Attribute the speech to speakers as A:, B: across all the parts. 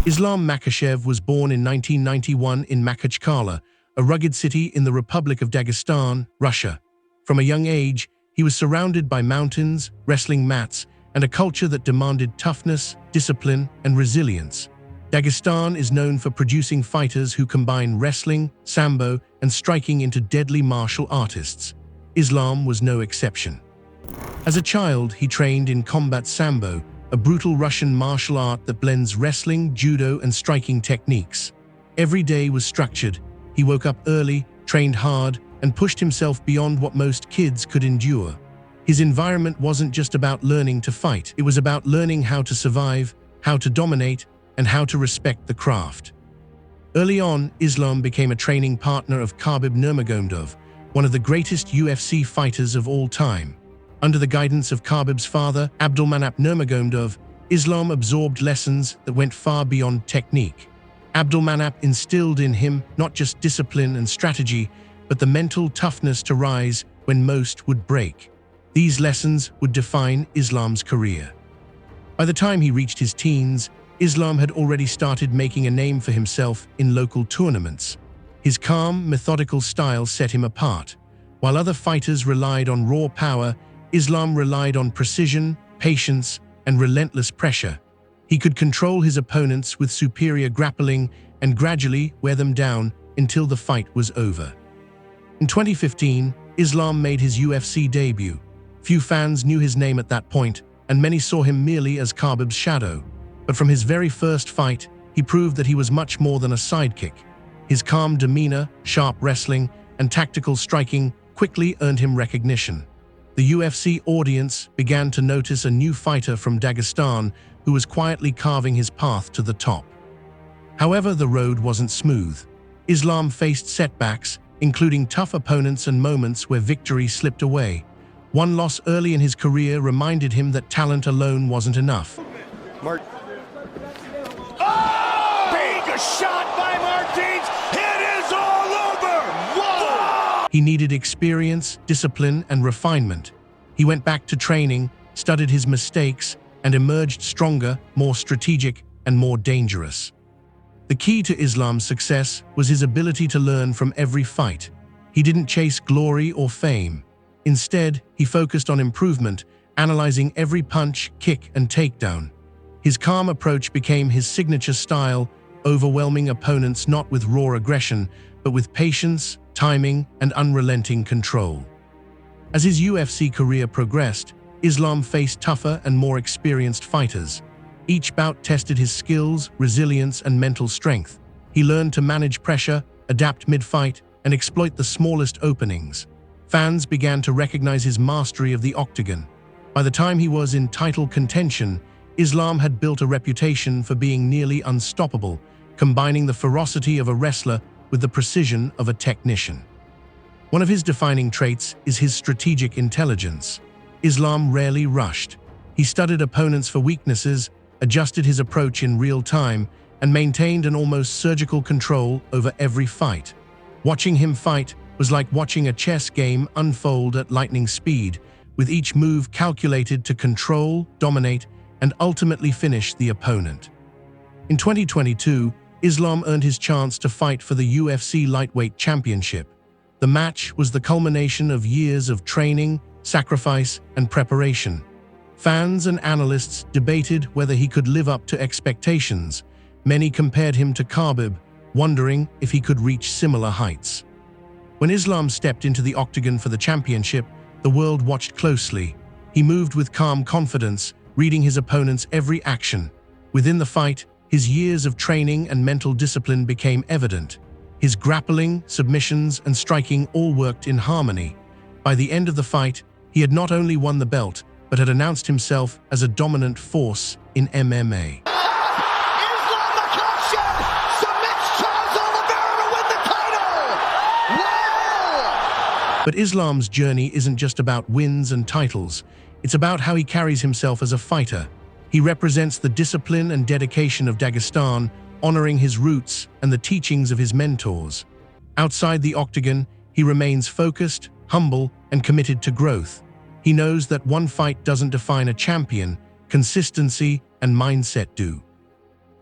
A: Islam Makhachev was born in 1991 in Makhachkala, a rugged city in the Republic of Dagestan, Russia. From a young age, he was surrounded by mountains, wrestling mats, and a culture that demanded toughness, discipline, and resilience. Dagestan is known for producing fighters who combine wrestling, sambo, and striking into deadly martial artists. Islam was no exception. As a child, he trained in combat sambo, a brutal Russian martial art that blends wrestling, judo, and striking techniques. Every day was structured. He woke up early, trained hard, and pushed himself beyond what most kids could endure. His environment wasn't just about learning to fight. It was about learning how to survive, how to dominate, and how to respect the craft. Early on, Islam became a training partner of Khabib Nurmagomedov, one of the greatest UFC fighters of all time. Under the guidance of Khabib's father, Abdulmanap Nurmagomedov, Islam absorbed lessons that went far beyond technique. Abdulmanap instilled in him not just discipline and strategy, but the mental toughness to rise when most would break. These lessons would define Islam's career. By the time he reached his teens, Islam had already started making a name for himself in local tournaments. His calm, methodical style set him apart. While other fighters relied on raw power, Islam relied on precision, patience, and relentless pressure. He could control his opponents with superior grappling and gradually wear them down until the fight was over. In 2015, Islam made his UFC debut. Few fans knew his name at that point, and many saw him merely as Khabib's shadow. But from his very first fight, he proved that he was much more than a sidekick. His calm demeanor, sharp wrestling, and tactical striking quickly earned him recognition. The UFC audience began to notice a new fighter from Dagestan who was quietly carving his path to the top. However, the road wasn't smooth. Islam faced setbacks, including tough opponents and moments where victory slipped away. One loss early in his career reminded him that talent alone wasn't enough.
B: Big shot by Martins. It is all over. Whoa!
A: He needed experience, discipline, and refinement. He went back to training, studied his mistakes, and emerged stronger, more strategic, and more dangerous. The key to Islam's success was his ability to learn from every fight. He didn't chase glory or fame. Instead, he focused on improvement, analyzing every punch, kick, and takedown. His calm approach became his signature style, overwhelming opponents not with raw aggression, but with patience, timing, and unrelenting control. As his UFC career progressed, Islam faced tougher and more experienced fighters. Each bout tested his skills, resilience, and mental strength. He learned to manage pressure, adapt mid-fight, and exploit the smallest openings. Fans began to recognize his mastery of the Octagon. By the time he was in title contention, Islam had built a reputation for being nearly unstoppable, combining the ferocity of a wrestler with the precision of a technician. One of his defining traits is his strategic intelligence. Islam rarely rushed. He studied opponents for weaknesses, adjusted his approach in real time, and maintained an almost surgical control over every fight. Watching him fight was like watching a chess game unfold at lightning speed, with each move calculated to control, dominate, and ultimately finish the opponent. In 2022, Islam earned his chance to fight for the UFC Lightweight Championship. The match was the culmination of years of training, sacrifice, and preparation. Fans and analysts debated whether he could live up to expectations. Many compared him to Khabib, wondering if he could reach similar heights. When Islam stepped into the octagon for the championship, the world watched closely. He moved with calm confidence, reading his opponent's every action. Within the fight, his years of training and mental discipline became evident. His grappling, submissions, and striking all worked in harmony. By the end of the fight, he had not only won the belt, but had announced himself as a dominant force in MMA.
B: Islam Makhachev submits Charles Oliveira to win the title. Wow!
A: But Islam's journey isn't just about wins and titles. It's about how he carries himself as a fighter. He represents the discipline and dedication of Dagestan, honoring his roots and the teachings of his mentors. Outside the octagon, he remains focused, humble, and committed to growth. He knows that one fight doesn't define a champion, consistency and mindset do.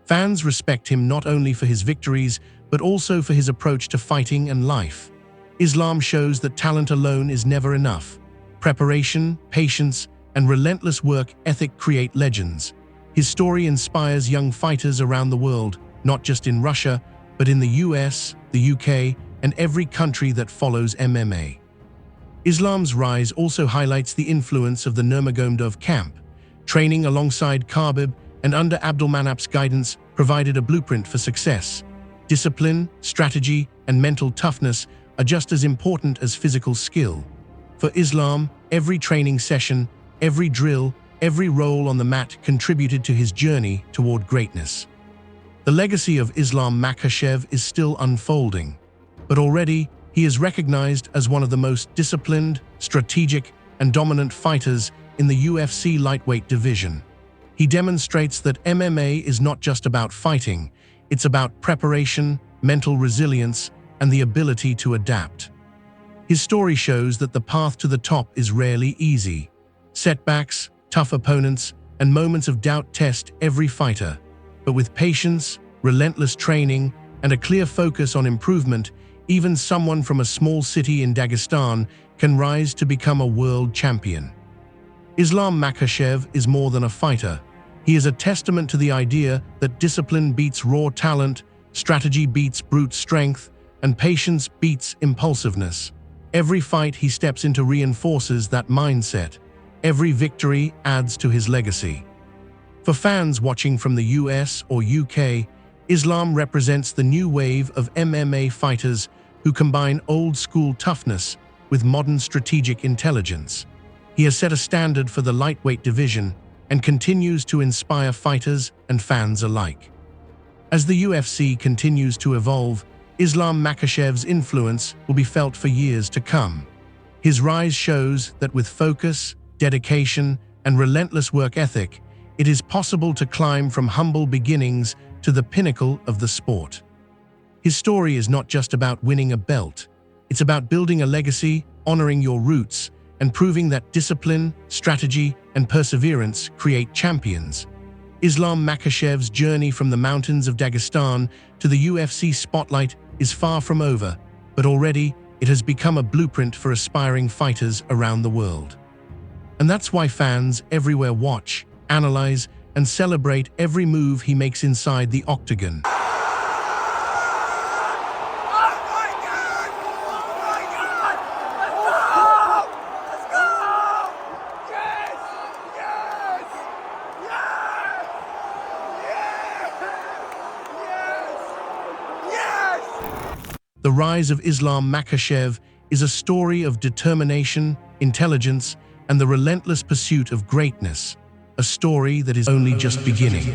A: Fans respect him not only for his victories, but also for his approach to fighting and life. Islam shows that talent alone is never enough. Preparation, patience, and relentless work ethic create legends. His story inspires young fighters around the world, not just in Russia, but in the US, the UK, and every country that follows MMA. Islam's rise also highlights the influence of the Nurmagomedov camp. Training alongside Khabib and under Abdulmanap's guidance provided a blueprint for success. Discipline, strategy, and mental toughness are just as important as physical skill. For Islam, every training session, every drill, every roll on the mat contributed to his journey toward greatness. The legacy of Islam Makhachev is still unfolding, but already he is recognized as one of the most disciplined, strategic, and dominant fighters in the UFC lightweight division. He demonstrates that MMA is not just about fighting, it's about preparation, mental resilience, and the ability to adapt. His story shows that the path to the top is rarely easy. Setbacks, tough opponents, and moments of doubt test every fighter. But with patience, relentless training, and a clear focus on improvement, even someone from a small city in Dagestan can rise to become a world champion. Islam Makhachev is more than a fighter. He is a testament to the idea that discipline beats raw talent, strategy beats brute strength, and patience beats impulsiveness. Every fight he steps into reinforces that mindset. Every victory adds to his legacy. For fans watching from the US or UK, Islam represents the new wave of MMA fighters who combine old-school toughness with modern strategic intelligence. He has set a standard for the lightweight division and continues to inspire fighters and fans alike. As the UFC continues to evolve, Islam Makhachev's influence will be felt for years to come. His rise shows that with focus, dedication, and relentless work ethic, it is possible to climb from humble beginnings to the pinnacle of the sport. His story is not just about winning a belt. It's about building a legacy, honoring your roots, and proving that discipline, strategy, and perseverance create champions. Islam Makhachev's journey from the mountains of Dagestan to the UFC spotlight is far from over, but already it has become a blueprint for aspiring fighters around the world. And that's why fans everywhere watch, analyze, and celebrate every move he makes inside the Octagon. The rise of Islam Makhachev is a story of determination, intelligence, and the relentless pursuit of greatness, a story that is only just beginning.